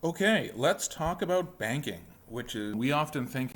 Okay, let's talk about banking, which is we often think of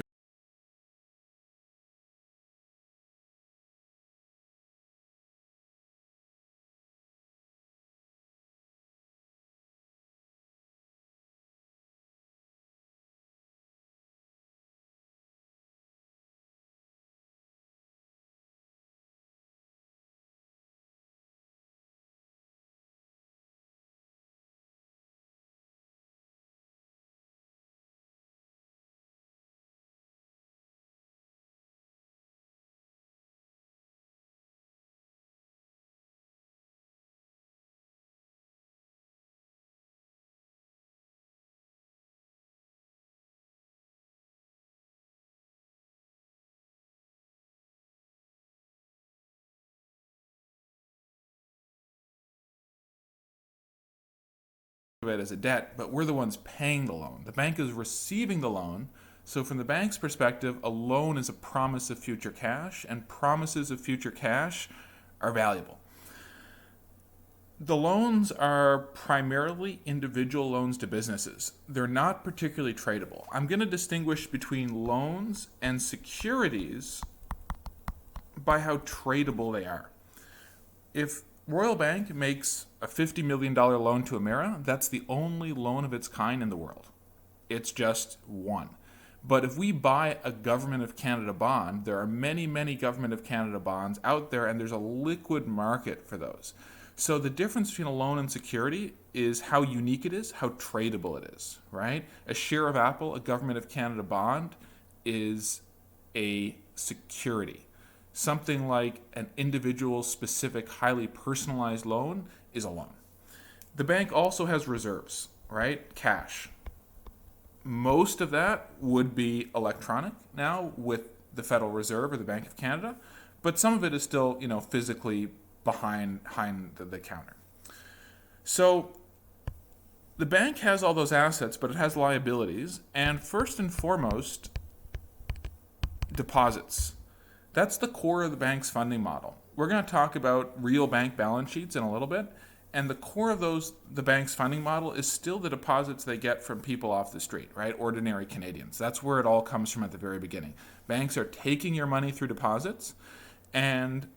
it as a debt, but we're the ones paying the loan. The bank is receiving the loan. So, from the bank's perspective, a loan is a promise of future cash, and promises of future cash are valuable. The loans are primarily individual loans to businesses. They're not particularly tradable. I'm going to distinguish between loans and securities by how tradable they are. If Royal Bank makes a $50 million loan to Emera, that's the only loan of its kind in the world. It's just one. But if we buy a Government of Canada bond, there are many, many Government of Canada bonds out there, and there's a liquid market for those. So the difference between a loan and security is how unique it is, how tradable it is, right? A share of Apple, a Government of Canada bond, is a security. Something like an individual specific, highly personalized loan is a loan. The bank also has reserves, right? Cash. Most of that would be electronic now with the Federal Reserve or the Bank of Canada, but some of it is still, physically behind the counter. So the bank has all those assets, but it has liabilities, and first and foremost, deposits. That's the core of the bank's funding model. We're going to talk about real bank balance sheets in a little bit, and the core of the bank's funding model is still the deposits they get from people off the street, right? Ordinary Canadians. That's where it all comes from at the very beginning. Banks are taking your money through deposits, and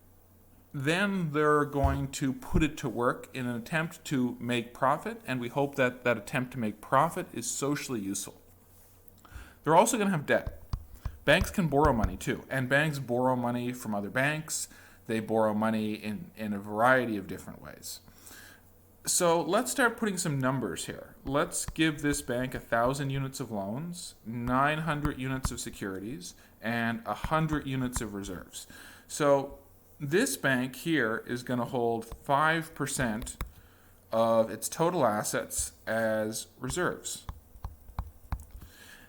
then they're going to put it to work in an attempt to make profit, and we hope that that attempt to make profit is socially useful. They're also going to have debt. Banks can borrow money too, and banks borrow money from other banks. They borrow money in a variety of different ways. So let's start putting some numbers here. Let's give this bank 1,000 units of loans, 900 units of securities, and 100 units of reserves. So this bank here is going to hold 5% of its total assets as reserves.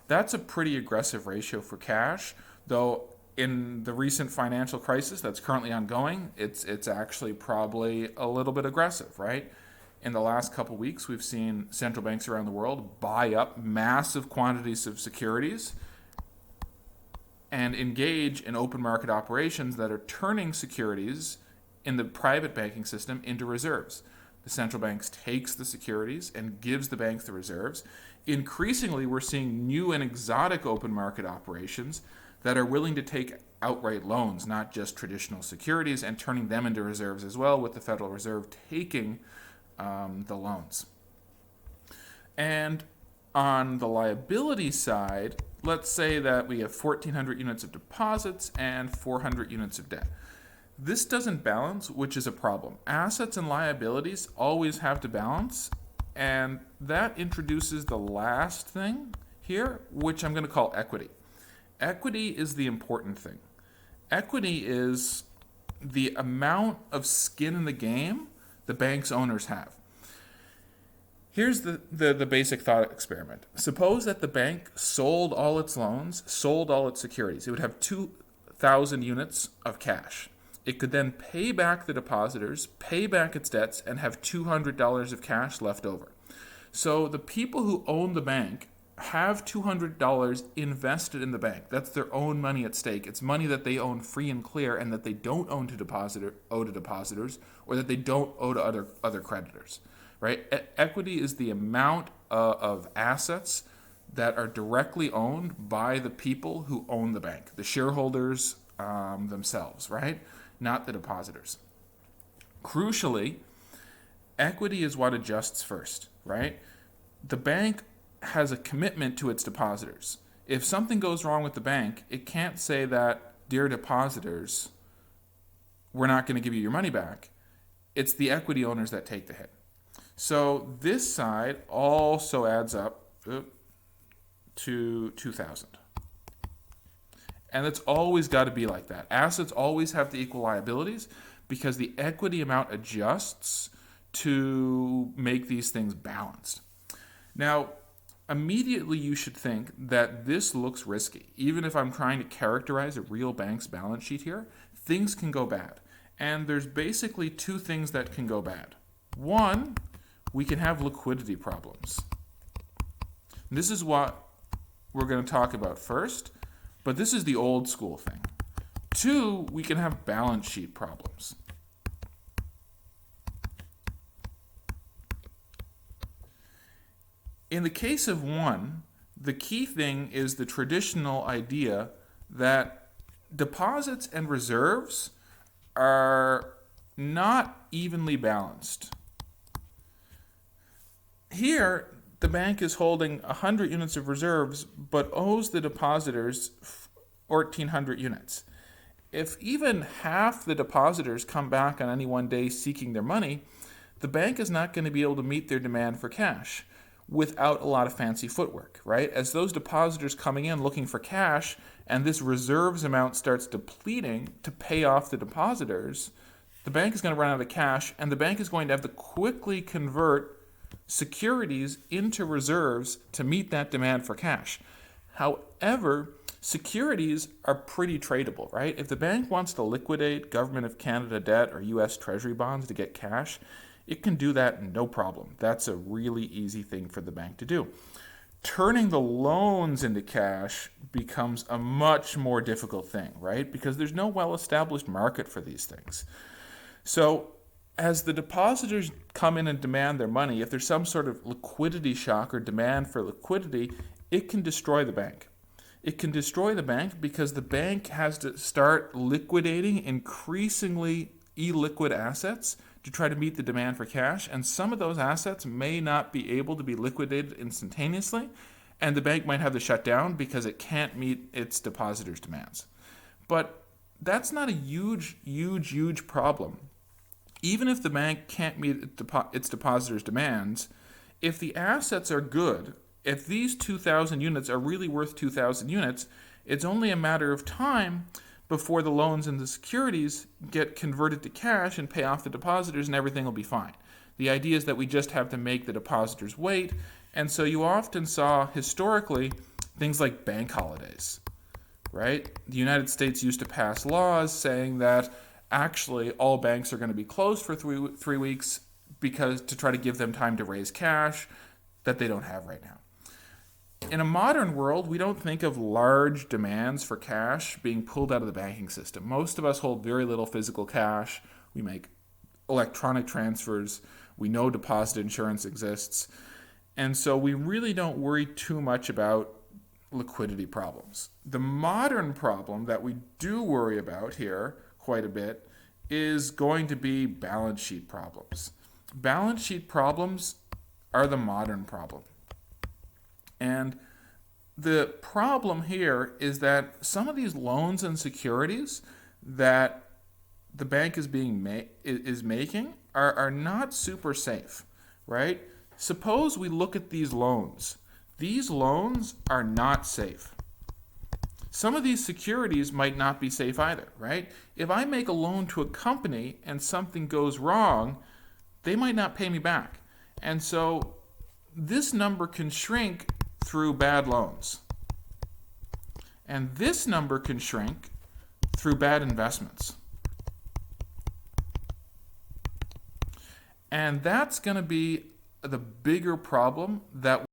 That's a pretty aggressive ratio for cash, though in the recent financial crisis that's currently ongoing, it's actually probably a little bit aggressive, right? In the last couple of weeks, we've seen central banks around the world buy up massive quantities of securities and engage in open market operations that are turning securities in the private banking system into reserves. The central banks takes the securities and gives the banks the reserves. Increasingly, we're seeing new and exotic open market operations that are willing to take outright loans, not just traditional securities, and turning them into reserves as well, with the Federal Reserve taking the loans. And on the liability side, let's say that we have 1,400 units of deposits and 400 units of debt. This doesn't balance, which is a problem. Assets and liabilities always have to balance, and that introduces the last thing here, which I'm going to call equity. Equity is the important thing. Equity is the amount of skin in the game the bank's owners have. Here's the basic thought experiment. Suppose that the bank sold all its loans, sold all its securities. It would have 2,000 units of cash. It could then pay back the depositors, pay back its debts, and have $200 of cash left over. So the people who own the bank have $200 invested in the bank. That's their own money at stake. It's money that they own free and clear, and that they don't owe to depositors, or that they don't owe to other creditors. right? Equity is the amount of assets that are directly owned by the people who own the bank, the shareholders themselves, right? Not the depositors. Crucially, equity is what adjusts first, right? The bank has a commitment to its depositors. If something goes wrong with the bank, it can't say that, dear depositors, we're not going to give you your money back. It's the equity owners that take the hit. So this side also adds up to 2,000. And it's always got to be like that. Assets always have to equal liabilities because the equity amount adjusts to make these things balanced. Now, immediately you should think that this looks risky. Even if I'm trying to characterize a real bank's balance sheet here, things can go bad. And there's basically two things that can go bad. One, we can have liquidity problems. This is what we're going to talk about first, but this is the old school thing. Two, we can have balance sheet problems. In the case of one, the key thing is the traditional idea that deposits and reserves are not evenly balanced. Here, the bank is holding 100 units of reserves, but owes the depositors 1,400 units. If even half the depositors come back on any one day seeking their money, the bank is not going to be able to meet their demand for cash without a lot of fancy footwork, right? As those depositors coming in looking for cash and this reserves amount starts depleting to pay off the depositors, the bank is going to run out of cash, and the bank is going to have to quickly convert securities into reserves to meet that demand for cash. However, securities are pretty tradable, right? If the bank wants to liquidate Government of Canada debt or US Treasury bonds to get cash, it can do that no problem. That's a really easy thing for the bank to do. Turning the loans into cash becomes a much more difficult thing, right? Because there's no well-established market for these things. So as the depositors come in and demand their money, if there's some sort of liquidity shock or demand for liquidity, it can destroy the bank. It can destroy the bank because the bank has to start liquidating increasingly illiquid assets to try to meet the demand for cash, and some of those assets may not be able to be liquidated instantaneously, and the bank might have to shut down because it can't meet its depositors' demands. But that's not a huge problem. Even if the bank can't meet its depositors' demands, if the assets are good, if these 2,000 units are really worth 2,000 units, it's only a matter of time before the loans and the securities get converted to cash and pay off the depositors, and everything will be fine. The idea is that we just have to make the depositors wait, and so you often saw historically things like bank holidays, right? The United States used to pass laws saying that actually all banks are going to be closed for three weeks because to try to give them time to raise cash that they don't have right now. In a modern world, we don't think of large demands for cash being pulled out of the banking system. Most of us hold very little physical cash. We make electronic transfers. We know deposit insurance exists. And so we really don't worry too much about liquidity problems. The modern problem that we do worry about here quite a bit is going to be balance sheet problems. Balance sheet problems are the modern problem. And the problem here is that some of these loans and securities that the bank is making are not super safe, right? Suppose we look at these loans. These loans are not safe. Some of these securities might not be safe either, right? If I make a loan to a company and something goes wrong, they might not pay me back. And so this number can shrink through bad loans. And this number can shrink through bad investments. And that's going to be the bigger problem that